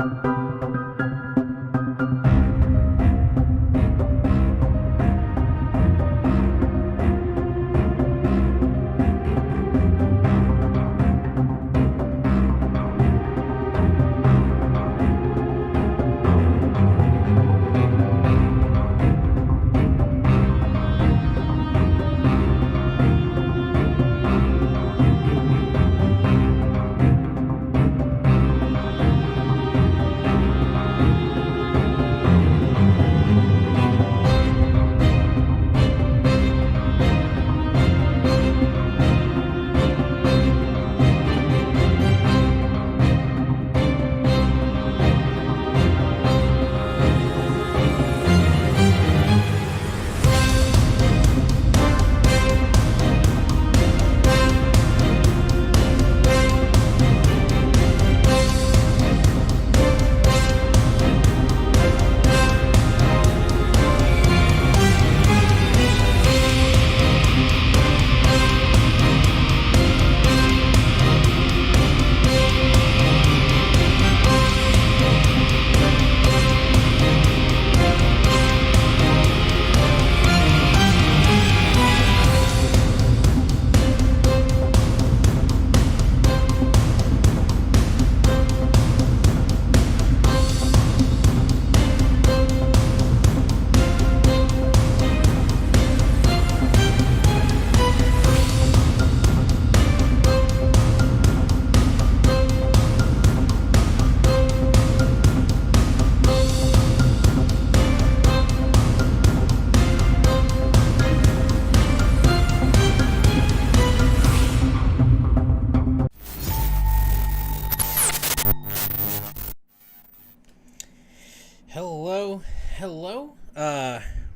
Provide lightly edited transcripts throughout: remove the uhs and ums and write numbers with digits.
Hello.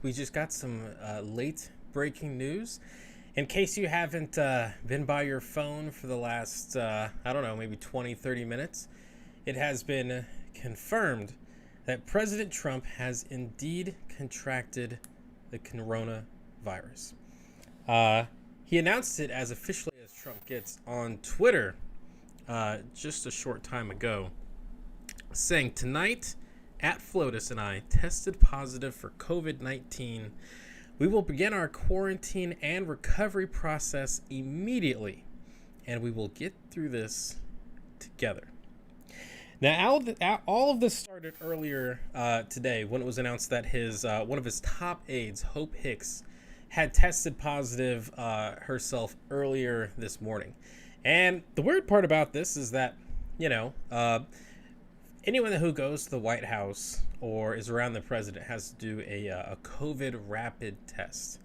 We just got some late breaking news. In case you haven't been by your phone for the last, I don't know, maybe 20, 30 minutes, it has been confirmed that President Trump has indeed contracted the coronavirus. He announced it as officially as Trump gets on Twitter just a short time ago, saying, "Tonight, at Flotus and I tested positive for COVID-19. We will begin our quarantine and recovery process immediately, and we will get through this together." Now, all of this started earlier today when it was announced that his one of his top aides, Hope Hicks, had tested positive herself earlier this morning. And the weird part about this is that, anyone who goes to the White House or is around the president has to do a COVID rapid test.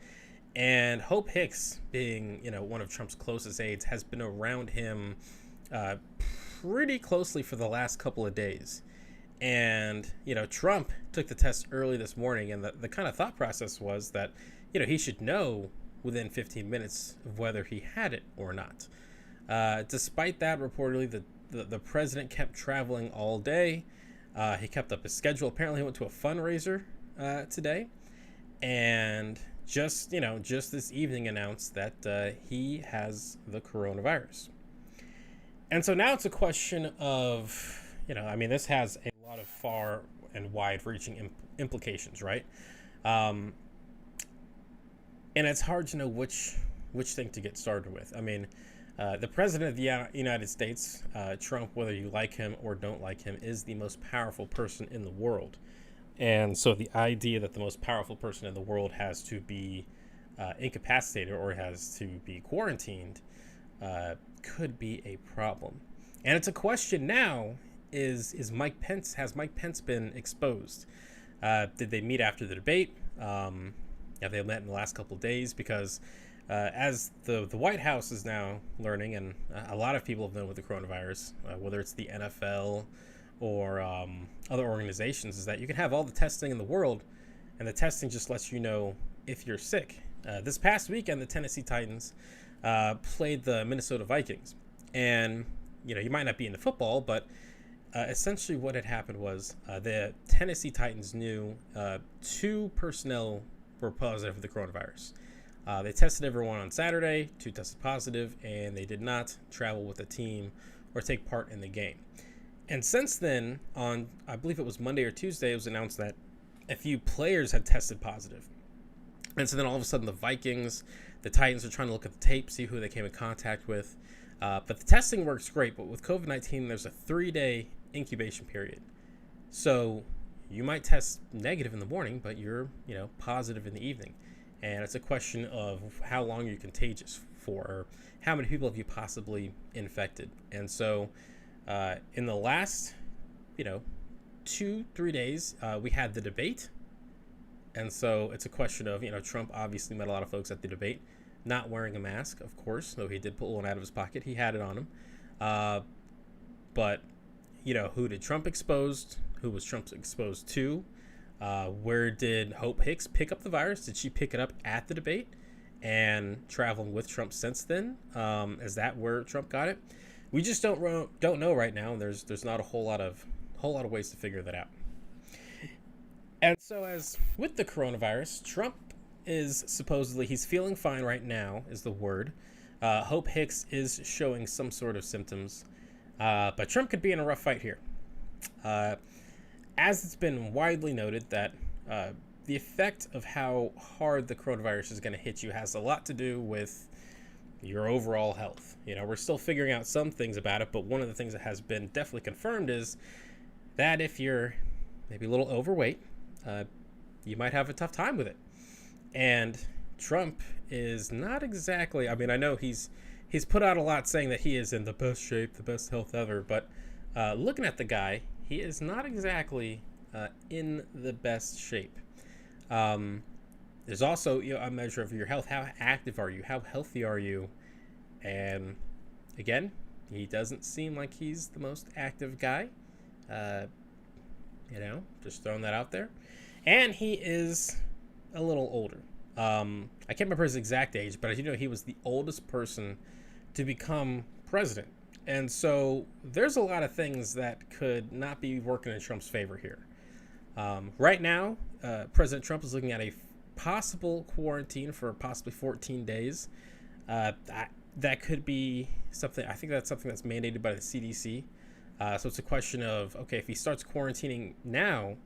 And Hope Hicks, being, one of Trump's closest aides, has been around him pretty closely for the last couple of days. And, Trump took the test early this morning, and the kind of thought process was that, he should know within 15 minutes of whether he had it or not. Despite that, reportedly, the president kept traveling all day. He kept up his schedule. Apparently, he went to a fundraiser today, and just this evening announced that he has the coronavirus. And so now it's a question of, this has a lot of far and wide-reaching implications, right? And it's hard to know which thing to get started with. The president of the United States, Trump, whether you like him or don't like him, is the most powerful person in the world. And so the idea that the most powerful person in the world has to be incapacitated or has to be quarantined could be a problem. And it's a question now, has Mike Pence been exposed? Did they meet after the debate? Have they met in the last couple of days? Because as the White House is now learning, and a lot of people have known with the coronavirus, whether it's the NFL or other organizations, is that you can have all the testing in the world, and the testing just lets you know if you're sick. This past weekend, the Tennessee Titans played the Minnesota Vikings. And, you might not be into football, but essentially what had happened was the Tennessee Titans knew 2 personnel were positive for the coronavirus. They tested everyone on Saturday, 2 tested positive, and they did not travel with the team or take part in the game. And since then, on I believe it was Monday or Tuesday, it was announced that a few players had tested positive. And so then all of a sudden the Vikings, the Titans are trying to look at the tape, see who they came in contact with. But the testing works great. But with COVID-19, there's a 3-day incubation period. So you might test negative in the morning, but you're, positive in the evening. And it's a question of how long you're contagious for, or how many people have you possibly infected. And so in the last, 2-3 days, we had the debate. And so it's a question of, Trump obviously met a lot of folks at the debate, not wearing a mask, of course, though he did pull one out of his pocket. He had it on him. But, who did Trump expose? Who was Trump exposed to? Where did Hope Hicks pick up the virus? Did she pick it up at the debate and traveling with Trump since then? Is that where Trump got it? We just don't know right now. And there's not a whole lot of ways to figure that out. And so as with the coronavirus, Trump is supposedly, he's feeling fine right now is the word. Hope Hicks is showing some sort of symptoms. But Trump could be in a rough fight here. As it's been widely noted that the effect of how hard the coronavirus is going to hit you has a lot to do with your overall health. We're still figuring out some things about it, but one of the things that has been definitely confirmed is that if you're maybe a little overweight, you might have a tough time with it. And Trump is not exactly, I know he's put out a lot saying that he is in the best shape, the best health ever, but looking at the guy, he is not exactly in the best shape. There's also a measure of your health. How active are you? How healthy are you? And again, he doesn't seem like he's the most active guy. Just throwing that out there. And he is a little older. I can't remember his exact age, but I do know he was the oldest person to become president. And so there's a lot of things that could not be working in Trump's favor here. Right now, President Trump is looking at a possible quarantine for possibly 14 days. That could be something, I think that's something that's mandated by the CDC. So it's a question of, okay, if he starts quarantining now,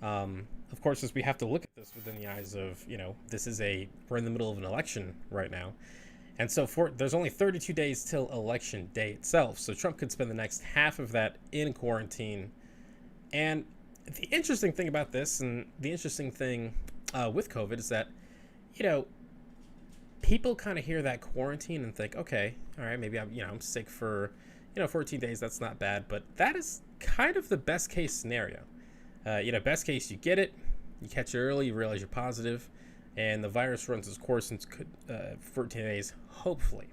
of course, as we have to look at this within the eyes of, we're in the middle of an election right now. And so there's only 32 days till election day itself. So Trump could spend the next half of that in quarantine. And the interesting thing about this, and the interesting thing with COVID is that, people kind of hear that quarantine and think, okay, all right, maybe I'm sick for, 14 days. That's not bad. But that is kind of the best case scenario. Best case, you get it, you catch it early, you realize you're positive, and the virus runs its course in 14 days, hopefully.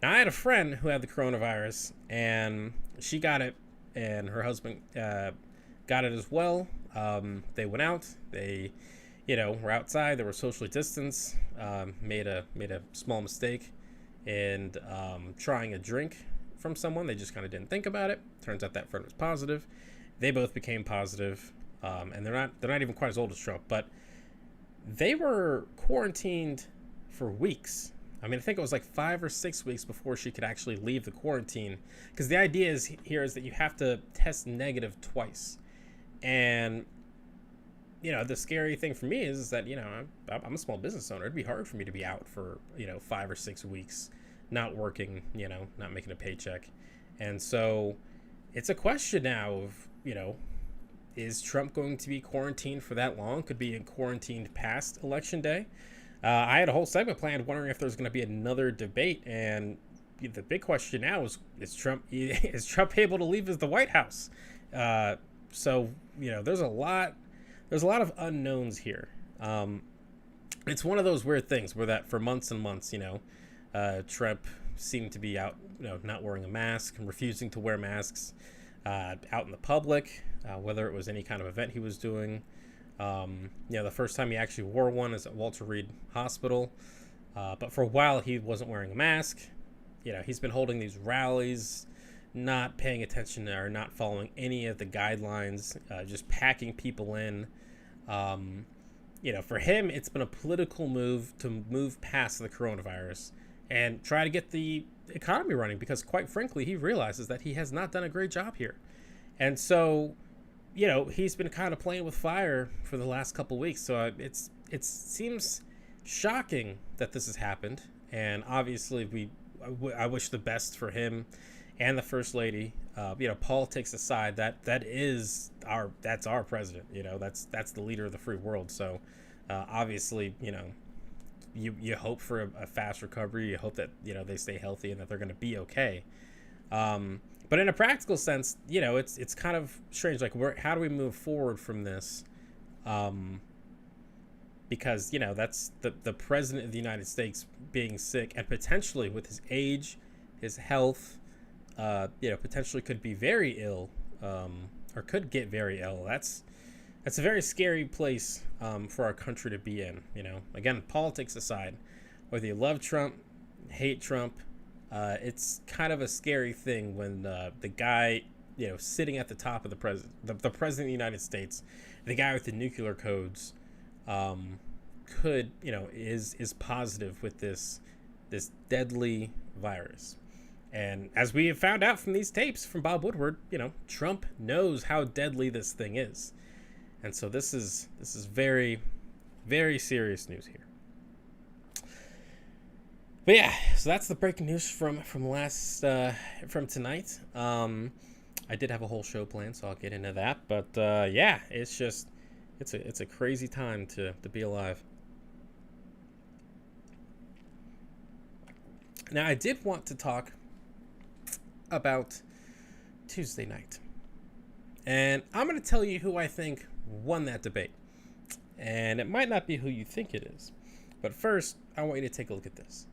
Now, I had a friend who had the coronavirus, and she got it, and her husband got it as well. They went out, they, were outside, they were socially distanced, made a small mistake in trying a drink from someone. They just kind of didn't think about it. Turns out that friend was positive. They both became positive, and they're not even quite as old as Trump, but they were quarantined for weeks. I think it was like 5 or 6 weeks before she could actually leave the quarantine, because the idea is that you have to test negative twice. And the scary thing for me is that I'm a small business owner. It'd be hard for me to be out for 5 or 6 weeks, not working, not making a paycheck. And so it's a question now of is Trump going to be quarantined for that long? Could be quarantined past election day. I had a whole segment planned wondering if there's going to be another debate, and the big question now is Trump able to leave the White House? So there's a lot of unknowns here. It's one of those weird things where that for months and months, Trump seemed to be out, not wearing a mask and refusing to wear masks out in the public, whether it was any kind of event he was doing. The first time he actually wore one is at Walter Reed Hospital. But for a while, he wasn't wearing a mask. He's been holding these rallies, not paying attention or not following any of the guidelines, just packing people in. For him, it's been a political move to move past the coronavirus and try to get the economy running, because quite frankly, he realizes that he has not done a great job here. And so, he's been kind of playing with fire for the last couple weeks. So it seems shocking that this has happened. And obviously, I wish the best for him and the first lady. Politics aside, that's our president. That's the leader of the free world. So obviously, you hope for a fast recovery. You hope that they stay healthy and that they're going to be okay. But in a practical sense, it's kind of strange. Like, how do we move forward from this? Because that's the president of the United States being sick and potentially with his age, his health, potentially could be very ill, or could get very ill. That's a very scary place for our country to be in. Again, politics aside, whether you love Trump, hate Trump, it's kind of a scary thing when the guy, sitting at the top of the president of the United States, the guy with the nuclear codes, is positive with this deadly virus. And as we have found out from these tapes from Bob Woodward, Trump knows how deadly this thing is. And so this is very, very serious news here. But yeah, so that's the breaking news from tonight. I did have a whole show planned, so I'll get into that. But yeah, it's a crazy time to be alive. Now, I did want to talk about Tuesday night, and I'm going to tell you who I think won that debate, and it might not be who you think it is. But first, I want you to take a look at this.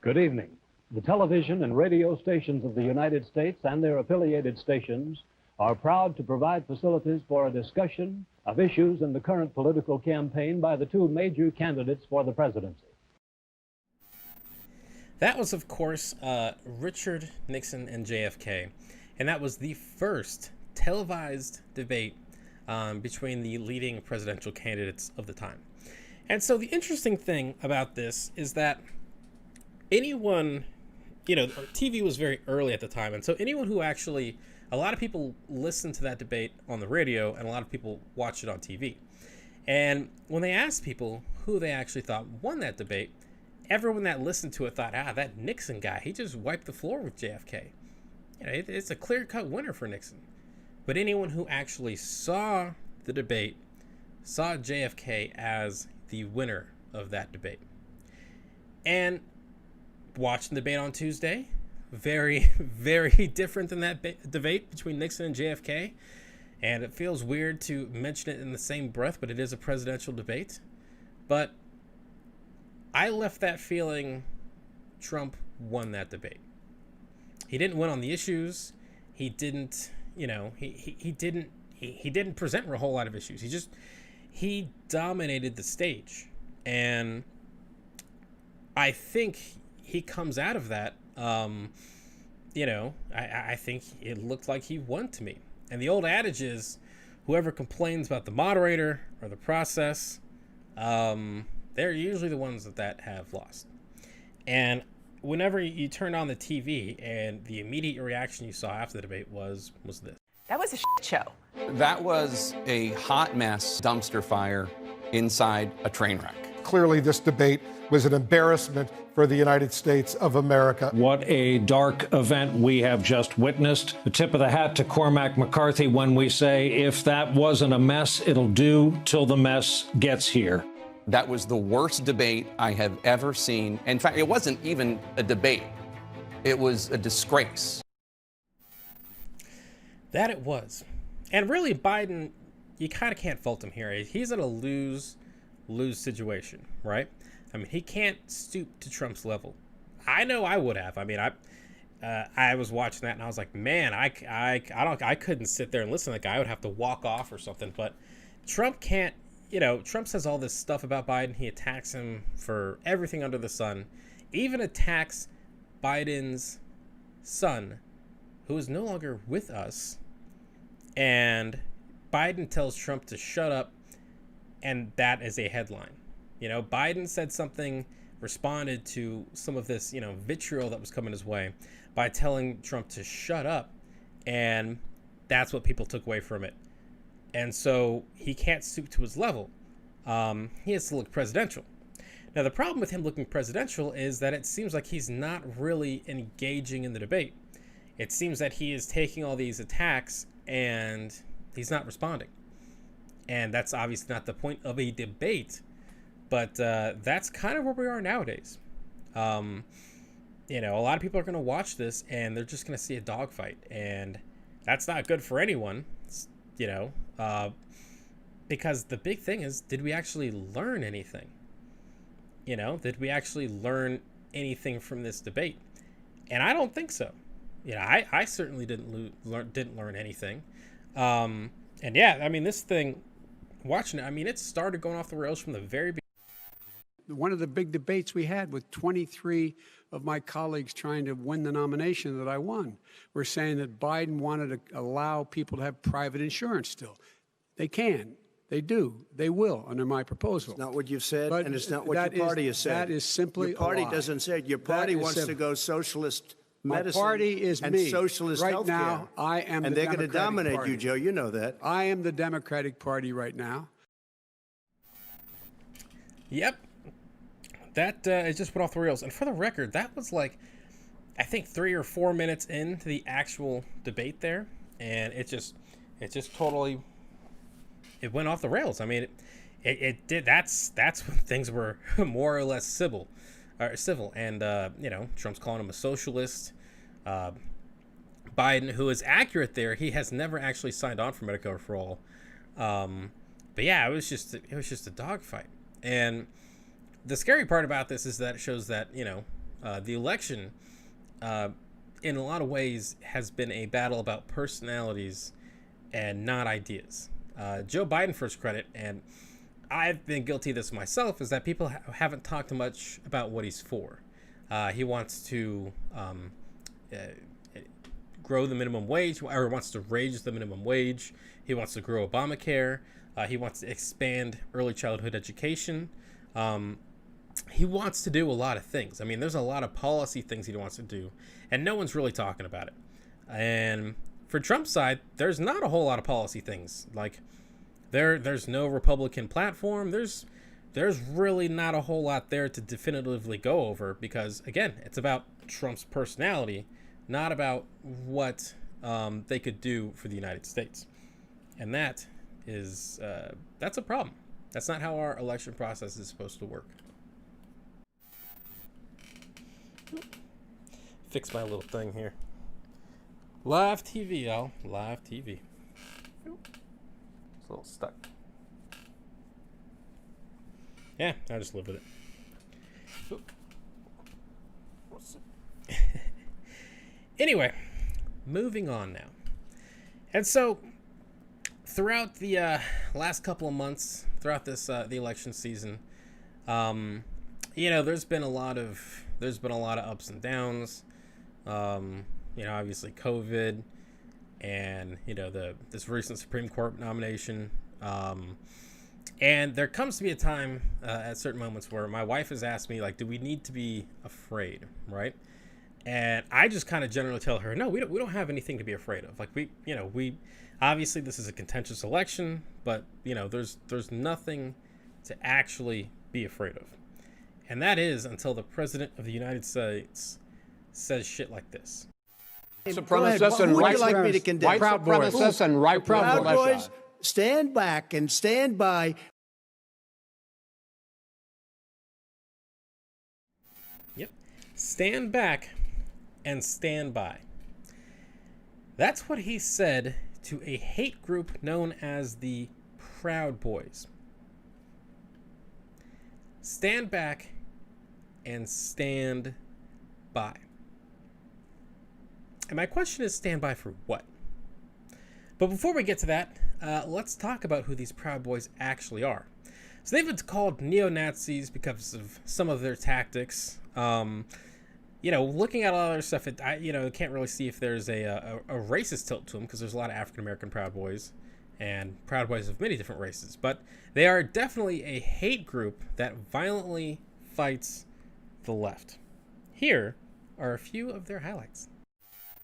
Good evening. The television and radio stations of the United States and their affiliated stations are proud to provide facilities for a discussion of issues in the current political campaign by the two major candidates for the presidency. That was, of course, Richard Nixon and JFK, and that was the first televised debate between the leading presidential candidates of the time. And so the interesting thing about this is that anyone, TV was very early at the time, and so anyone who actually, a lot of people listened to that debate on the radio, and a lot of people watched it on TV. And when they asked people who they actually thought won that debate, everyone that listened to it thought, that Nixon guy, he just wiped the floor with JFK. It's a clear-cut winner for Nixon. But anyone who actually saw the debate saw JFK as the winner of that debate. And watching the debate on Tuesday, very, very different than that debate between Nixon and JFK. And it feels weird to mention it in the same breath, but it is a presidential debate. But I left that feeling Trump won that debate. He didn't win on the issues. He didn't, he didn't present a whole lot of issues. He dominated the stage. And I think he comes out of that, I think it looked like he won to me. And the old adage is, whoever complains about the moderator or the process, they're usually the ones that have lost. And whenever you turned on the TV and the immediate reaction you saw after the debate was this. That was a shit show. That was a hot mess dumpster fire inside a train wreck. Clearly, this debate was an embarrassment for the United States of America. What a dark event we have just witnessed. The tip of the hat to Cormac McCarthy when we say, if that wasn't a mess, it'll do till the mess gets here. That was the worst debate I have ever seen. In fact, it wasn't even a debate. It was a disgrace. That it was. And really, Biden, you kind of can't fault him here. He's in a lose situation, right? I mean, he can't stoop to Trump's level. I know I would have. I mean, I was watching that and I was like, man, I couldn't sit there and listen to that guy. I would have to walk off or something. But Trump can't. Trump says all this stuff about Biden. He attacks him for everything under the sun. Even attacks Biden's son, who is no longer with us. And Biden tells Trump to shut up, and that is a headline. Biden said something, responded to some of this, vitriol that was coming his way by telling Trump to shut up. And That's what people took away from it. And so he can't stoop to his level. He has to look presidential. Now, the problem with him looking presidential is that it seems like he's not really engaging in the debate. It seems that he is taking all these attacks and he's not responding. And that's obviously not the point of a debate, but that's kind of where we are nowadays. You know, a lot of people are going to watch this and they're just going to see a dogfight, and that's not good for anyone, you know, because the big thing is, did we actually learn anything? You know, did we actually learn anything from this debate? And I don't think so. You know, I certainly didn't learn anything. And yeah, I mean, this thing, watching it, I mean, it started going off the rails from the very beginning. One of the big debates we had with 23 of my colleagues trying to win the nomination that I won were saying that Biden wanted to allow people to have private insurance still. They can. They do. They will under my proposal. It's not what you've said, But and it's not what your party has said. That is simply your party a lie. doesn't say it. Your party wants to go socialist My medicine party is and me. socialist right healthcare. now, I am and the they're going to Democratic dominate Party. you, Joe. You know that. I am the Democratic Party right now. Yep. That it just went off the rails. And for the record, that was like, I think 3 or 4 minutes into the actual debate there, and it just totally, it went off the rails. I mean, it did. That's when things were more or less civil, and you know, Trump's calling him a socialist. Biden, who is accurate there, he has never actually signed on for Medicare for All. But yeah, it was just a dogfight. And the scary part about this is that it shows that, you know, the election, in a lot of ways, has been a battle about personalities and not ideas. Joe Biden, first credit, and I've been guilty of this myself, is that people haven't talked much about what he's for. He wants to grow the minimum wage, or wants to raise the minimum wage. He wants to grow Obamacare. He wants to expand early childhood education. He wants to do a lot of things. I mean, there's a lot of policy things he wants to do, and no one's really talking about it. And for Trump's side, there's not a whole lot of policy things. Like, there's no Republican platform. There's really not a whole lot there to definitively go over, because, again, it's about Trump's personality, not about what they could do for the United States. And that is, that's a problem. That's not how our election process is supposed to work. Fix my little thing here. Live TV, y'all. Live TV. It's a little stuck. Yeah, I just live with it. Anyway, moving on now. And so, throughout the last couple of months, throughout this the election season, you know, there's been a lot of ups and downs. You know, obviously COVID, and you know, this recent Supreme Court nomination. And there comes to be a time at certain moments where my wife has asked me, like, do we need to be afraid, right? And I just kind of generally tell her, no, we don't have anything to be afraid of. Like, we obviously this is a contentious election, but you know, there's nothing to actually be afraid of. And that is until the President of the United States says shit like this. Supremacists and white like me to condemn? Proud supremacists and white Proud boys. stand back and stand by. Yep. Stand back and stand by. That's what he said to a hate group known as the Proud Boys. Stand back and stand by. And my question is, stand by for what? But before we get to that, let's talk about who these Proud Boys actually are. So they've been called neo-Nazis because of some of their tactics. You know, looking at all their stuff, I can't really see if there's a racist tilt to them, because there's a lot of African-American Proud Boys and Proud Boys of many different races. But they are definitely a hate group that violently fights the left. Here are a few of their highlights.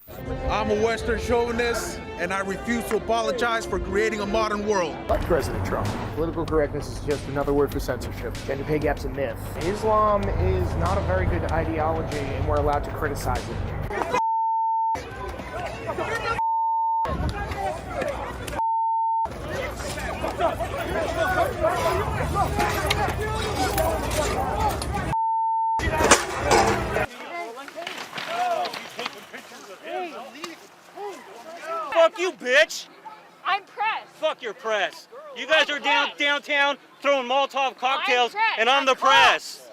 I'm a Western chauvinist, and I refuse to apologize for creating a modern world. Like President Trump. Political correctness is just another word for censorship. Gender pay gap's a myth. Islam is not a very good ideology, and we're allowed to criticize it. Fuck you, bitch! I'm press. Fuck your press. You guys are downtown throwing Molotov cocktails, and I'm the press.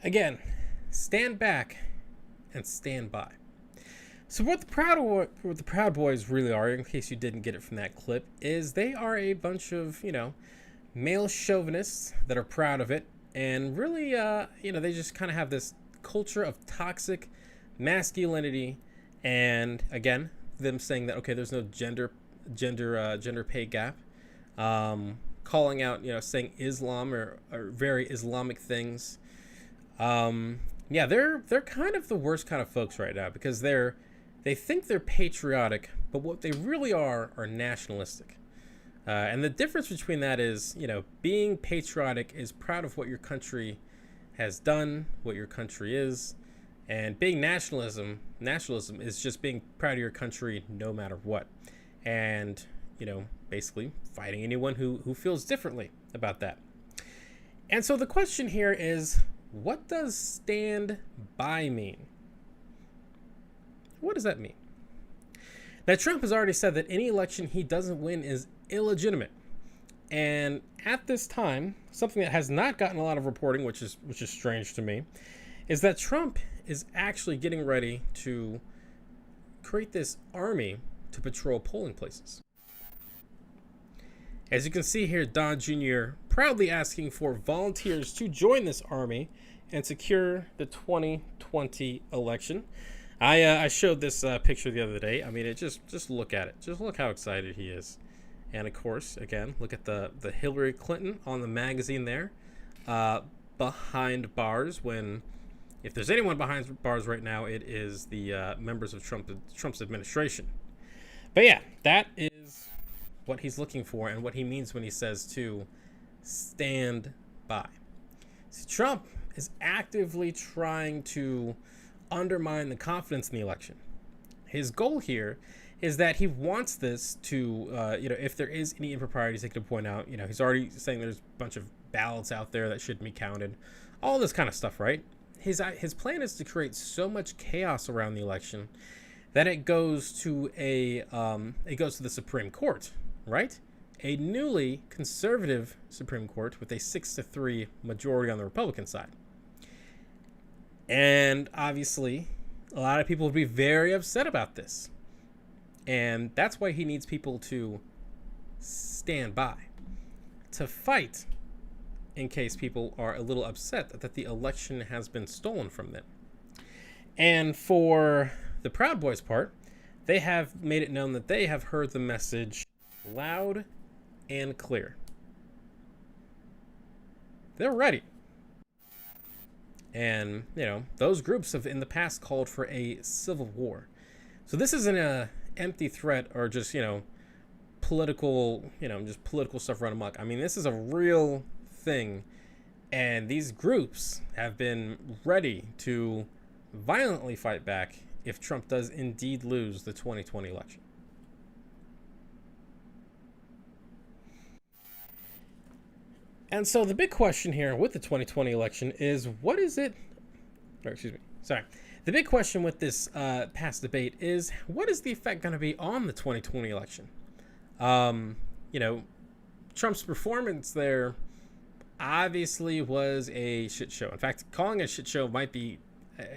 Again, stand back and stand by. So what the Proud Boys really are, in case you didn't get it from that clip, is they are a bunch of, male chauvinists that are proud of it, and really, they just kind of have this culture of toxic masculinity, and again, them saying that, okay, there's no gender pay gap, calling out, saying Islam or very Islamic things. They're kind of the worst kind of folks right now, because they think they're patriotic, but what they really are nationalistic. And the difference between that is, being patriotic is proud of what your country has done, what your country is, and being nationalism is just being proud of your country no matter what. And, basically fighting anyone who feels differently about that. And so the question here is, what does stand by mean? What does that mean? Now, Trump has already said that any election he doesn't win is illegitimate. And at this time, something that has not gotten a lot of reporting, which is strange to me, is that Trump is actually getting ready to create this army to patrol polling places. As you can see here, Don Jr. proudly asking for volunteers to join this army and secure the 2020 election. I showed this picture the other day. I mean, just look at it. Just look how excited he is. And of course, again, look at the Hillary Clinton on the magazine there, behind bars. If there's anyone behind bars right now, it is the members of Trump's administration. But yeah, that is what he's looking for and what he means when he says to stand by. See, Trump is actively trying to undermine the confidence in the election. His goal here is that he wants this to, if there is any improprieties they could point out, he's already saying there's a bunch of ballots out there that shouldn't be counted, all this kind of stuff, right? His plan is to create so much chaos around the election that it goes to the Supreme Court, right? A newly conservative Supreme Court with a 6-3 majority on the Republican side. And obviously, a lot of people would be very upset about this. And that's why he needs people to stand by, to fight in case people are a little upset that the election has been stolen from them. And for the Proud Boys part, they have made it known that they have heard the message loud and clear. They're ready. And, those groups have in the past called for a civil war. So this isn't a empty threat or just, political, just political stuff run amok. I mean, this is a real thing. And these groups have been ready to violently fight back if Trump does indeed lose the 2020 election. And so the big question here with the 2020 election is, the big question with this past debate is, what is the effect going to be on the 2020 election? Trump's performance there obviously was a shit show. In fact, calling it a shit show might be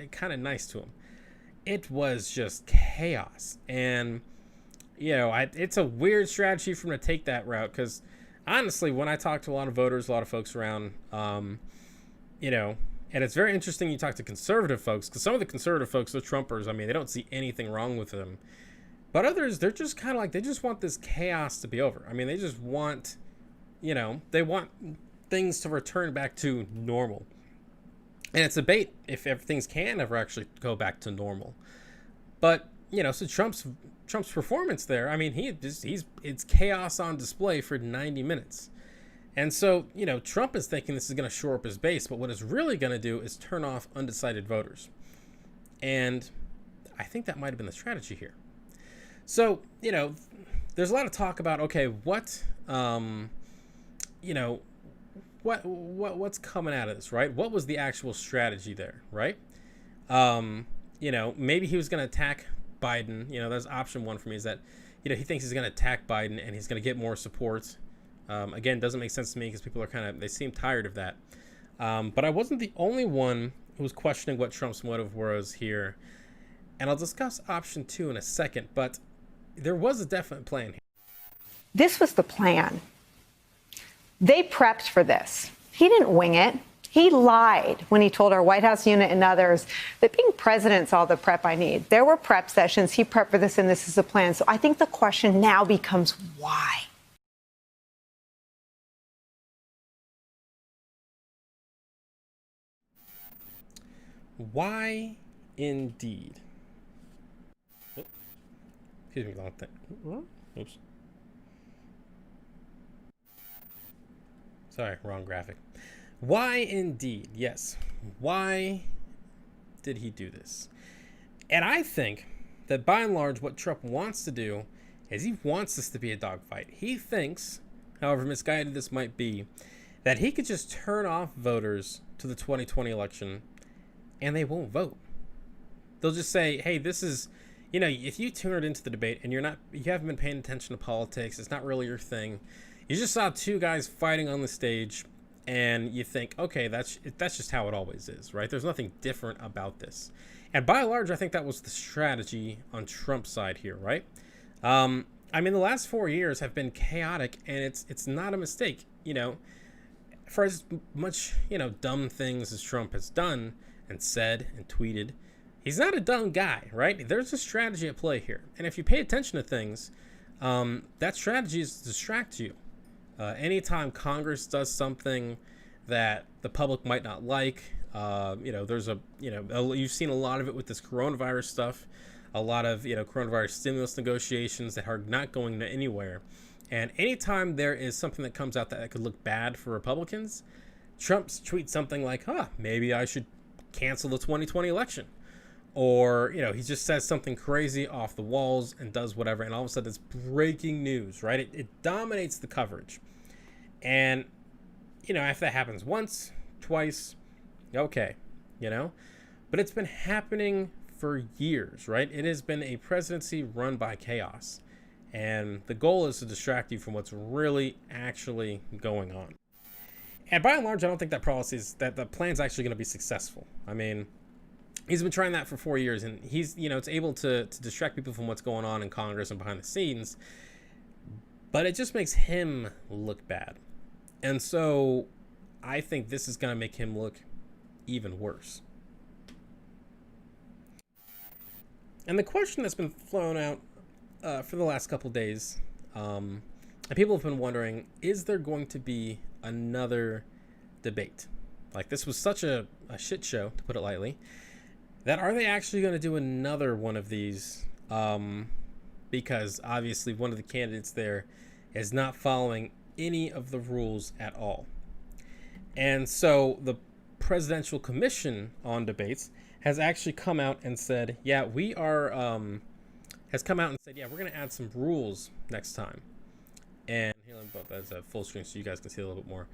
kind of nice to him. It was just chaos. And, it's a weird strategy for him to take that route, because honestly, when I talk to a lot of voters, a lot of folks around, and it's very interesting you talk to conservative folks, because some of the conservative folks are Trumpers. I mean, they don't see anything wrong with them. But others, they're just kind of like, they just want this chaos to be over. I mean, they just want, they want things to return back to normal. And it's a debate if things can ever actually go back to normal. But, you know, so Trump's performance there, I mean, it's chaos on display for 90 minutes. And so, you know, Trump is thinking this is going to shore up his base, but what it's really going to do is turn off undecided voters. And I think that might have been the strategy here. So, you know, there's a lot of talk about, okay, what's coming out of this, right? What was the actual strategy there, right? You know, maybe he was going to attack Biden. You know, that's option one for me, is that, you know, he thinks he's going to attack Biden and he's going to get more support. Again, doesn't make sense to me because people are they seem tired of that. But I wasn't the only one who was questioning what Trump's motive was here. And I'll discuss option 2 in a second, but there was a definite plan here. This was the plan. They prepped for this. He didn't wing it. He lied when he told our White House unit and others that being president's all the prep I need. There were prep sessions. He prepped for this, and this is the plan. So I think the question now becomes why? Why indeed? Excuse me, long thing. Oops. Sorry, wrong graphic. Why indeed? Yes. Why did he do this? And I think that by and large, what Trump wants to do is he wants this to be a dogfight. He thinks, however misguided this might be, that he could just turn off voters to the 2020 election and they won't vote. They'll just say, hey, this is, you know, if you tuned into the debate and you haven't been paying attention to politics, it's not really your thing. You just saw two guys fighting on the stage and you think, okay, that's just how it always is, right? There's nothing different about this. And by and large, I think that was the strategy on Trump's side here, right? I mean, the last 4 years have been chaotic, and it's not a mistake, you know. For as much, you know, dumb things as Trump has done and said and tweeted, he's not a dumb guy, right? There's a strategy at play here. And if you pay attention to things, that strategy is to distract you. Anytime Congress does something that the public might not like, you know, you've seen a lot of it with this coronavirus stuff, a lot of, you know, coronavirus stimulus negotiations that are not going anywhere. And anytime there is something that comes out that could look bad for Republicans, Trump tweets something like, maybe I should cancel the 2020 election. Or, you know, he just says something crazy off the walls and does whatever. And all of a sudden it's breaking news, right? It dominates the coverage. And, you know, if that happens once, twice, okay, you know. But it's been happening for years, right? It has been a presidency run by chaos. And the goal is to distract you from what's really actually going on. And by and large, I don't think that the plan's actually going to be successful. I mean, he's been trying that for 4 years, and he's, you know, it's able to distract people from what's going on in Congress and behind the scenes, but it just makes him look bad. And so I think this is going to make him look even worse. And the question that's been flown out for the last couple days, and people have been wondering, is there going to be another debate? Like, this was such a shit show, to put it lightly, that are they actually going to do another one of these? Because obviously one of the candidates there is not following any of the rules at all. And so the Presidential Commission on Debates has actually come out and said, yeah, we're going to add some rules next time. And here, let me put that as a full screen so you guys can see a little bit more.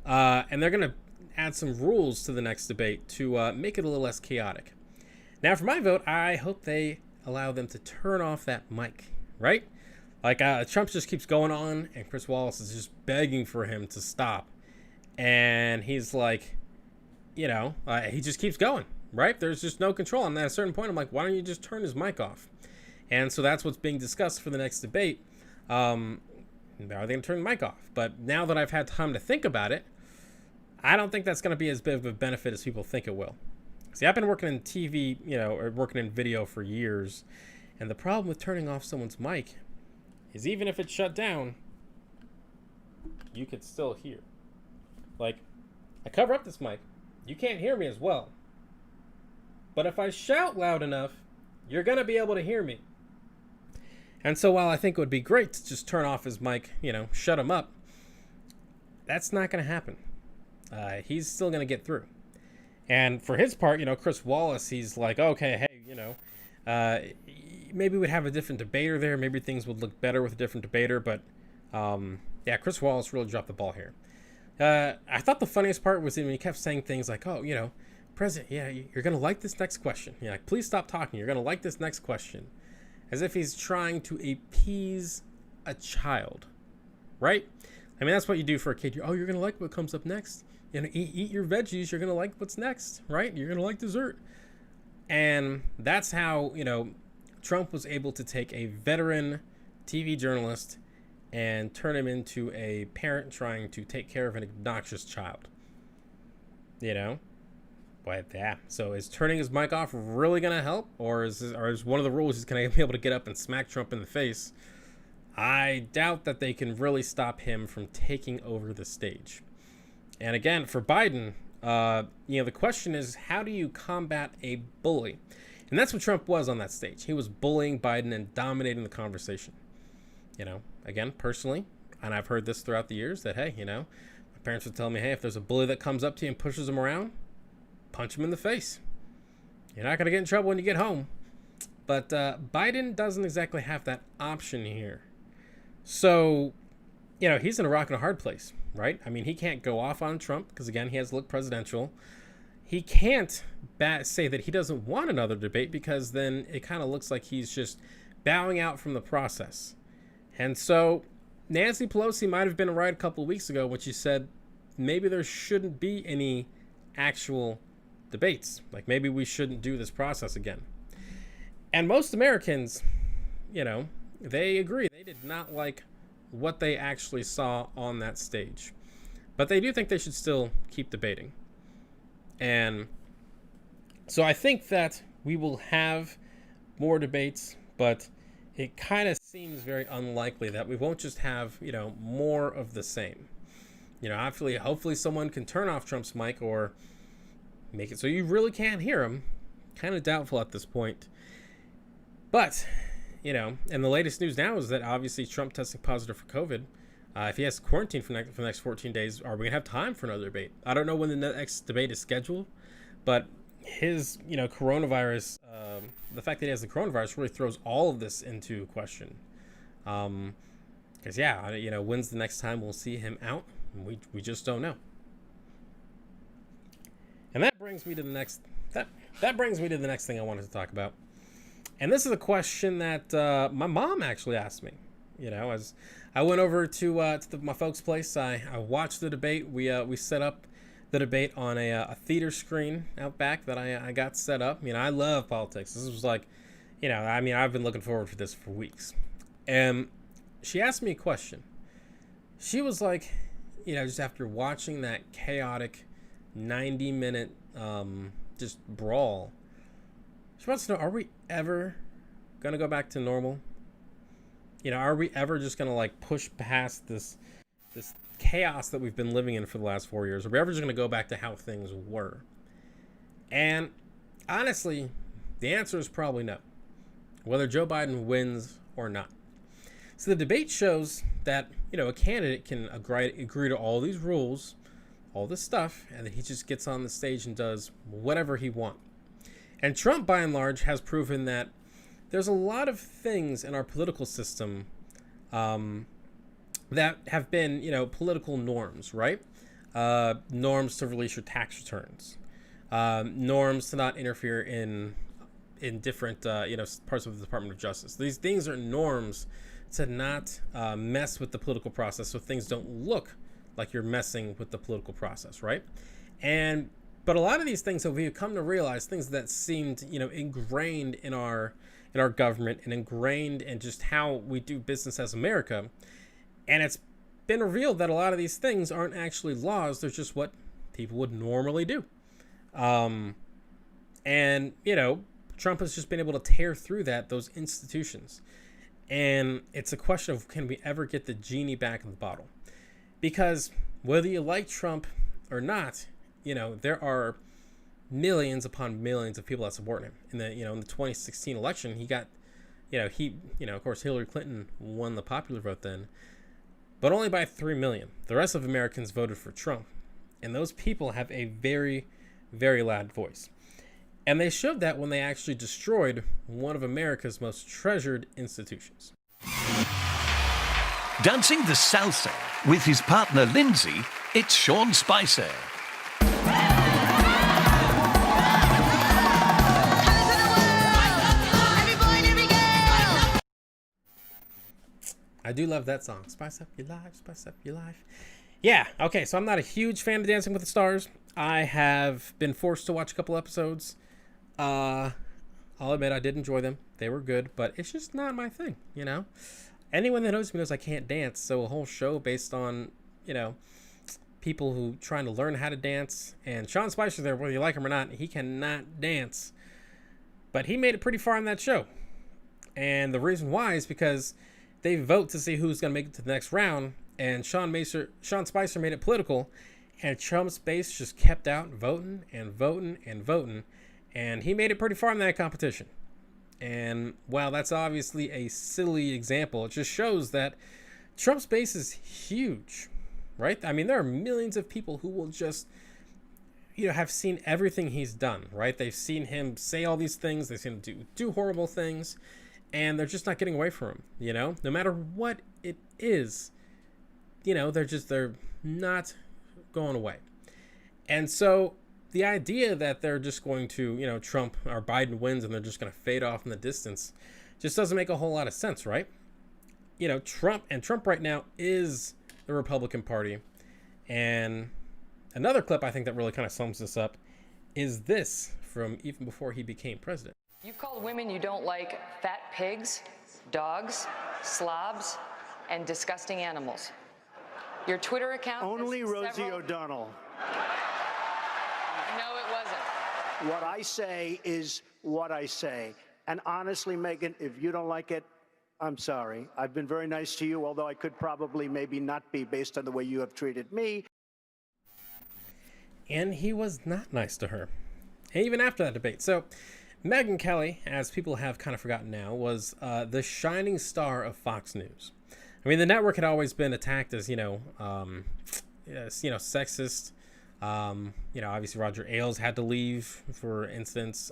And they're going to add some rules to the next debate to make it a little less chaotic. Now, for my vote, I hope they allow them to turn off that mic, right? Like, Trump just keeps going on, and Chris Wallace is just begging for him to stop. And he's like, you know, he just keeps going, right? There's just no control. And at a certain point, I'm like, why don't you just turn his mic off? And so that's what's being discussed for the next debate. Are they going to turn the mic off? But now that I've had time to think about it, I don't think that's going to be as big of a benefit as people think it will. See, I've been working in TV, you know, or working in video for years. And the problem with turning off someone's mic is even if it's shut down, you could still hear. Like, I cover up this mic. You can't hear me as well. But if I shout loud enough, you're going to be able to hear me. And so while I think it would be great to just turn off his mic, shut him up, that's not going to happen. He's still going to get through. And for his part, Chris Wallace, he's like, okay, hey, maybe we'd have a different debater there. Maybe things would look better with a different debater. But, Chris Wallace really dropped the ball here. I thought the funniest part was when he kept saying things like, oh, President, you're going to like this next question. Please stop talking. You're going to like this next question. As if he's trying to appease a child, right? I mean, that's what you do for a kid. You're going to like what comes up next. Eat your veggies. You're going to like what's next, right? You're going to like dessert. And that's how, Trump was able to take a veteran TV journalist and turn him into a parent trying to take care of an obnoxious child. But yeah, so is turning his mic off really going to help? Or is one of the rules he's going to be able to get up and smack Trump in the face? I doubt that they can really stop him from taking over the stage. And again, for Biden, the question is, how do you combat a bully? And that's what Trump was on that stage. He was bullying Biden and dominating the conversation. Again, personally, and I've heard this throughout the years that, hey, my parents would tell me, hey, if there's a bully that comes up to you and pushes him around, punch him in the face. You're not going to get in trouble when you get home. But Biden doesn't exactly have that option here. So, he's in a rock and a hard place, right? I mean, he can't go off on Trump because, again, he has to look presidential. He can't say that he doesn't want another debate because then it kind of looks like he's just bowing out from the process. And so Nancy Pelosi might have been right a couple of weeks ago when she said maybe there shouldn't be any actual debates. Like maybe we shouldn't do this process again. And most Americans, they agree. They did not like what they actually saw on that stage. But they do think they should still keep debating. And so I think that we will have more debates, but it kind of seems very unlikely that we won't just have, more of the same. Hopefully someone can turn off Trump's mic or make it so you really can't hear him. Kind of doubtful at this point. But, and the latest news now is that obviously Trump testing positive for COVID. If he has to quarantine for the next 14 days, are we going to have time for another debate? I don't know when the next debate is scheduled, but his, coronavirus, the fact that he has the coronavirus really throws all of this into question. Because, when's the next time we'll see him out? We just don't know. And that brings me to the next thing I wanted to talk about. And this is a question that my mom actually asked me. As I went over to my folks' place, I watched the debate. We set up the debate on a theater screen out back that I got set up. I love politics. This was like, I've been looking forward to this for weeks. And she asked me a question. She was like, just after watching that chaotic 90-minute just brawl, she wants to know, are we ever going to go back to normal? Are we ever just going to push past this chaos that we've been living in for the last 4 years? Are we ever just going to go back to how things were? And honestly, the answer is probably no, whether Joe Biden wins or not. So the debate shows that, a candidate can agree to all these rules, all this stuff, and then he just gets on the stage and does whatever he wants. And Trump, by and large, has proven that there's a lot of things in our political system that have been, political norms, right? Norms to release your tax returns, norms to not interfere in different, parts of the Department of Justice. These things are norms to not mess with the political process, so things don't look like you're messing with the political process, right? But a lot of these things that we've come to realize, things that seemed, ingrained in our government and ingrained in just how we do business as America. And it's been revealed that a lot of these things aren't actually laws. They're just what people would normally do. Trump has just been able to tear through those institutions. And it's a question of, can we ever get the genie back in the bottle? Because whether you like Trump or not, there are millions upon millions of people that support him. In the 2016 election, he got, of course, Hillary Clinton won the popular vote then, but only by 3 million. The rest of Americans voted for Trump. And those people have a very, very loud voice. And they showed that when they actually destroyed one of America's most treasured institutions. Dancing the salsa with his partner Lindsay, it's Sean Spicer. I do love that song. Spice up your life, spice up your life. Yeah, okay, so I'm not a huge fan of Dancing with the Stars. I have been forced to watch a couple episodes. I'll admit I did enjoy them. They were good, but it's just not my thing, Anyone that knows me knows I can't dance, so a whole show based on, people who trying to learn how to dance. And Sean Spicer there, whether you like him or not, he cannot dance. But he made it pretty far in that show. And the reason why is because they vote to see who's going to make it to the next round, and Sean Spicer made it political, and Trump's base just kept out voting and voting and voting, and he made it pretty far in that competition. And while that's obviously a silly example, it just shows that Trump's base is huge, right? I mean, there are millions of people who will just, have seen everything he's done, right? They've seen him say all these things, they've seen him do horrible things, and they're just not getting away from him, no matter what it is, they're not going away. And so the idea that they're just going to, Trump or Biden wins and they're just going to fade off in the distance just doesn't make a whole lot of sense, right? Trump right now is the Republican Party. And another clip I think that really kind of sums this up is this from even before he became president. You've called women you don't like fat pigs, dogs, slobs, and disgusting animals. Your Twitter account... Only Rosie O'Donnell. No, it wasn't. What I say is what I say. And honestly, Megyn, if you don't like it, I'm sorry. I've been very nice to you, although I could probably maybe not be based on the way you have treated me. And he was not nice to her, even after that debate. So Megyn Kelly, as people have kind of forgotten now, was the shining star of Fox News. I mean, the network had always been attacked as, sexist. Obviously Roger Ailes had to leave, for instance.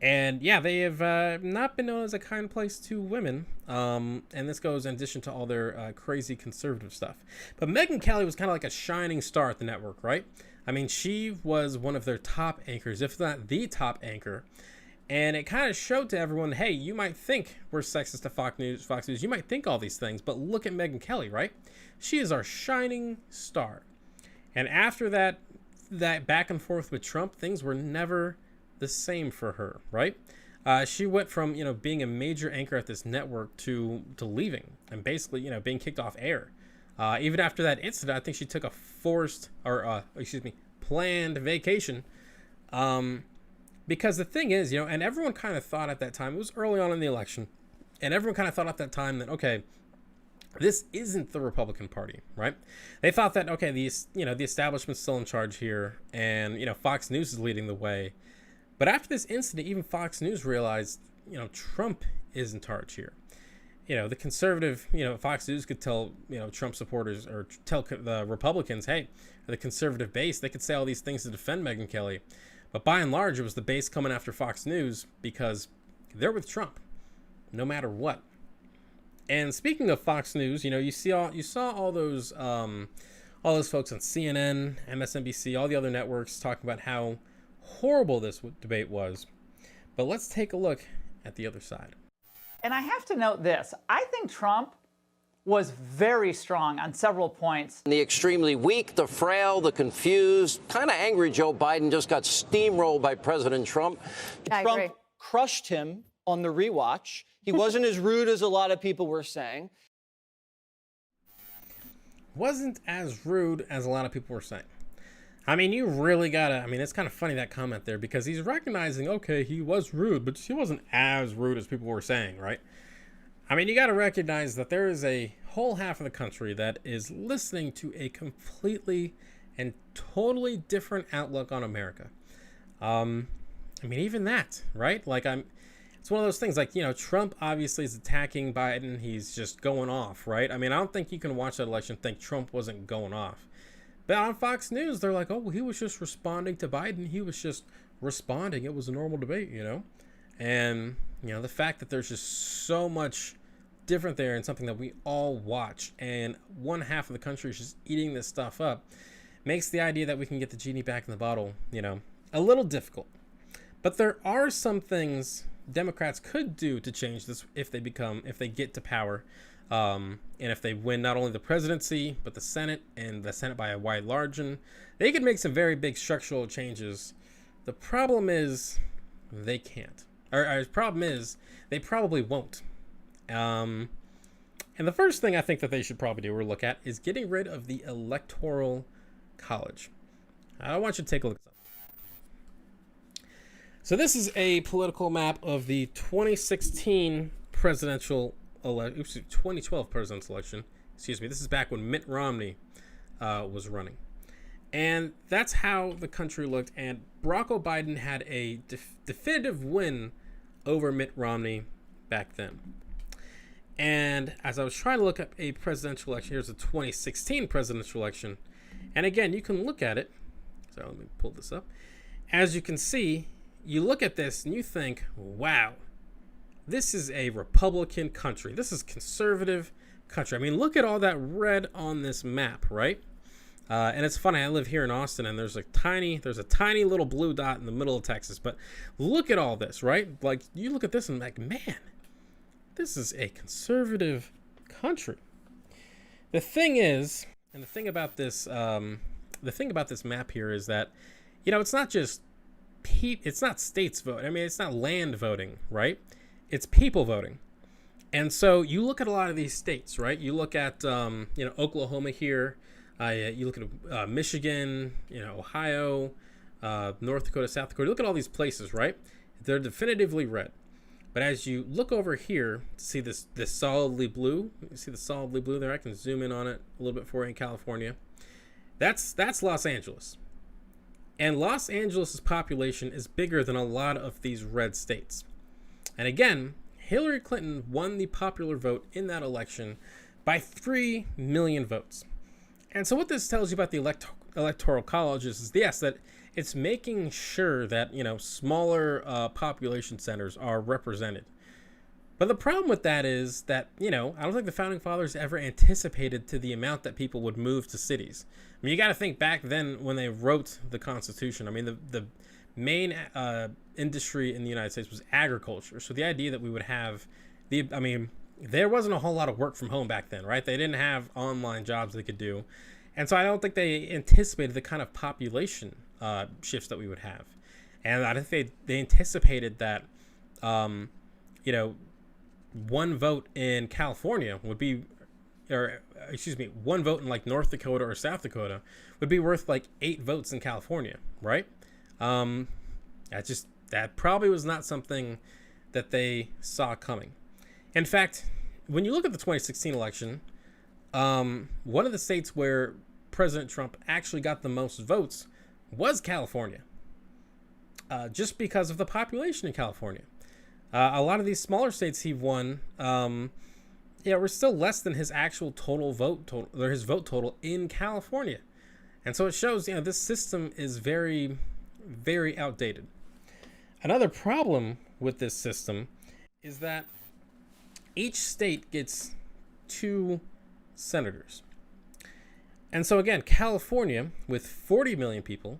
And yeah, they have not been known as a kind place to women. And this goes in addition to all their crazy conservative stuff. But Megyn Kelly was kind of like a shining star at the network, right? I mean, she was one of their top anchors, if not the top anchor. And it kind of showed to everyone, hey, you might think we're sexist to Fox News. You might think all these things, but look at Megyn Kelly, right? She is our shining star. And after that back and forth with Trump, things were never the same for her, right? She went from, being a major anchor at this network to leaving and basically, being kicked off air. Even after that incident, I think she took a planned vacation. Because the thing is, and everyone kind of thought at that time, it was early on in the election, and everyone kind of thought at that time that, okay, this isn't the Republican Party, right? They thought that, okay, the establishment's still in charge here, and, Fox News is leading the way. But after this incident, even Fox News realized, Trump is in charge here. The conservative, Fox News could tell, Trump supporters or tell the Republicans, hey, the conservative base, they could say all these things to defend Megyn Kelly. But by and large, it was the base coming after Fox News because they're with Trump, no matter what. And speaking of Fox News, you saw all those folks on CNN, MSNBC, all the other networks talking about how horrible this debate was. But let's take a look at the other side. And I have to note this. I think Trump was very strong on several points. The extremely weak, the frail, the confused, kind of angry Joe Biden just got steamrolled by President Trump. Trump crushed him on the rewatch. He wasn't as rude as a lot of people were saying. Wasn't as rude as a lot of people were saying. I mean, you really gotta, it's kind of funny that comment there because he's recognizing, okay, he was rude, but he wasn't as rude as people were saying, right? I mean, you got to recognize that there is a whole half of the country that is listening to a completely and totally different outlook on America. I mean, even that, right? Like, it's one of those things, like, Trump obviously is attacking Biden. He's just going off, right? I mean, I don't think you can watch that election and think Trump wasn't going off. But on Fox News, they're like, oh, he was just responding to Biden. He was just responding. It was a normal debate, And, the fact that there's just so much different there and something that we all watch, and one half of the country is just eating this stuff up, makes the idea that we can get the genie back in the bottle, a little difficult. But there are some things Democrats could do to change this if they get to power, and if they win not only the presidency but the Senate, and the Senate by a wide margin. They could make some very big structural changes. The problem is they can't, or the problem is they probably won't. And the first thing I think that they should probably do or look at is getting rid of the Electoral College. I want you to take a look at something. So this is a political map of the 2012 presidential election. Excuse me. This is back when Mitt Romney was running. And that's how the country looked. And Barack Obama had a definitive win over Mitt Romney back then. And as I was trying to look up a presidential election, here's the 2016 presidential election. And again, you can look at it. So let me pull this up. As you can see, you look at this and you think, wow, this is a Republican country. This is conservative country. I mean, look at all that red on this map, right? And it's funny, I live here in Austin, and there's a tiny little blue dot in the middle of Texas. But look at all this, right? Like, you look at this and like, man, this is a conservative country. The thing is, and the thing about this map here is that, it's not just it's not states vote. I mean, it's not land voting, right? It's people voting. And so you look at a lot of these states, right? You look at Oklahoma here. You look at Michigan, Ohio, North Dakota, South Dakota. You look at all these places, right? They're definitively red. But as you look over here to see this solidly blue, you see the solidly blue there? I can zoom in on it a little bit for you in California. That's Los Angeles. And Los Angeles' population is bigger than a lot of these red states. And again, Hillary Clinton won the popular vote in that election by 3 million votes. And so what this tells you about the Electoral College is yes, that it's making sure that, smaller population centers are represented. But the problem with that is that, I don't think the Founding Fathers ever anticipated to the amount that people would move to cities. I mean, you got to think back then when they wrote the Constitution. I mean, the main industry in the United States was agriculture. So the idea that we would have there wasn't a whole lot of work from home back then, right? They didn't have online jobs they could do. And so I don't think they anticipated the kind of population shifts that we would have. And I think they anticipated that, one vote in California would be, one vote in like North Dakota or South Dakota would be worth like 8 votes in California, right? That probably was not something that they saw coming. In fact, when you look at the 2016 election, one of the states where President Trump actually got the most votes was California, just because of the population in California. A lot of these smaller states he won, were still less than his actual vote total in California. And so it shows, this system is very, very outdated. Another problem with this system is that each state gets 2 senators. And so again, California, with 40 million people,